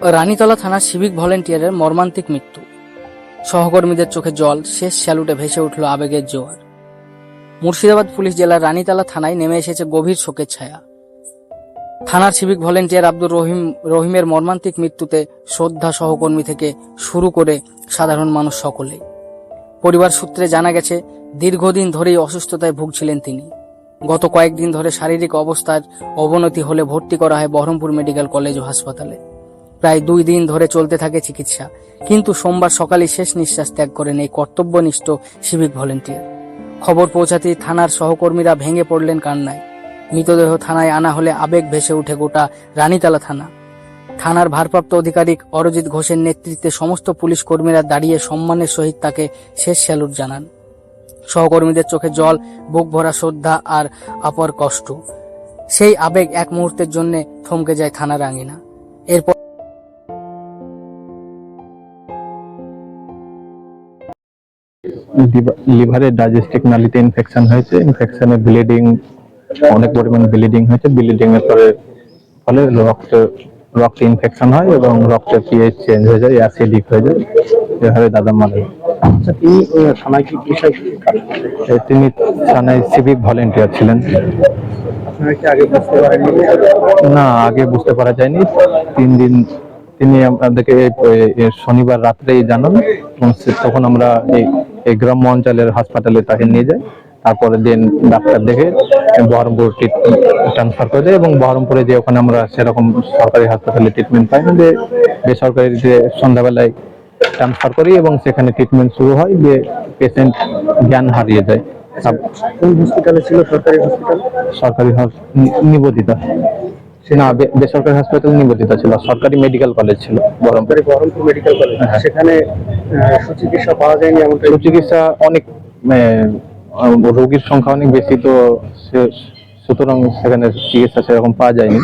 রানীতলা থানার সিভিক ভলেন্টিয়ারের মর্মান্তিক মৃত্যু। সহকর্মীদের চোখে জল, শেষ স্যালুটে ভেসে উঠল আবেগের জোয়ার। মুর্শিদাবাদ পুলিশ জেলার রানীতলা থানায় নেমে এসেছে গভীর শোকের ছায়া। থানার সিভিক ভলেন্টিয়ার আব্দুর রহিমের মর্মান্তিক মৃত্যুতে শ্রদ্ধা সহকর্মী থেকে শুরু করে সাধারণ মানুষ সকলেই। পরিবার সূত্রে জানা গেছে, দীর্ঘদিন ধরেই অসুস্থতায় ভুগছিলেন তিনি। গত কয়েকদিন ধরে শারীরিক অবস্থার অবনতি হলে ভর্তি করা হয় বহরমপুর মেডিকেল কলেজ ও হাসপাতালে। প্রায় 2 দিন ধরে চলতে থাকে চিকিৎসা, কিন্তু সোমবার সকালে শেষ নিঃশ্বাস ত্যাগ করেন এই কর্তব্যনিষ্ঠ সিভিক ভলেন্টিয়ার। খবর পৌঁছাতেই থানার সহকর্মীরা ভেঙে পড়লেন কান্নায়। মৃতদেহ থানায় আনা হলে আবেগ ভেসে উঠে গোটা রানীতলা থানা। থানার ভারপ্রাপ্ত আধিকারিক অরজিৎ ঘোষের নেতৃত্বে সমস্ত পুলিশ কর্মীরা দাঁড়িয়ে সম্মানের সহিত তাকে শেষ স্যালুট জানান। সহকর্মীদের চোখে জল, বুক ভরা শ্রদ্ধা আর অপার কষ্ট। সেই আবেগ এক মুহূর্তের জন্য থমকে যায় থানার আঙিনা। এরপর লিভারের ডাইজেস্টিক নালীতে ইনফেকশন হয়েছে। ইনফেকশনে ব্লিডিং, অনেক পরিমাণ ব্লিডিং হয়েছে। ব্লিডিং এর ফলে রক্তে ইনফেকশন হয় এবং রক্তের পিএইচ চেঞ্জ হয়ে যায়, অ্যাসিডিক হয়ে যায়। এভাবে দাদা মারা যায়। তিনি থানায় সিভিক ভলেন্টিয়ার ছিলেন। না, আগে বুঝতে পারা যায়নি। 3 দিন তিনি আমাদেরকে শনিবার রাত্রেই জানান এবং তখন আমরা এই গ্রাম্য অঞ্চলের হাসপাতালে তাকে নিয়ে যাই। তারপরের দিন ডাক্তার দেখে বহরমপুর ট্রান্সফার করে দেয় এবং বহরমপুরে যে ওখানে আমরা সেরকম সরকারি হাসপাতালে ট্রিটমেন্ট পাই না, যে বেসরকারিতে সন্ধ্যাবেলায় ট্রান্সফার করি এবং সেখানে ট্রিটমেন্ট শুরু হয়, যে পেশেন্ট জ্ঞান হারিয়ে যায়। কোন হসপিটালে ছিল? সরকারি নিবেদিতা না, বেসরকারি হাসপাতাল নিবেদিতা ছিল। সরকারি মেডিকেল কলেজ ছিল বহরমপুর মেডিকেল কলেজ। সেখানে সুচিকিৎসা পাওয়া যায়নি? এমন সুচিকিৎসা অনেক, রোগীর সংখ্যা অনেক বেশি, তো সুতরাং সেখানে চিকিৎসা সেরকম পাওয়া যায়নি।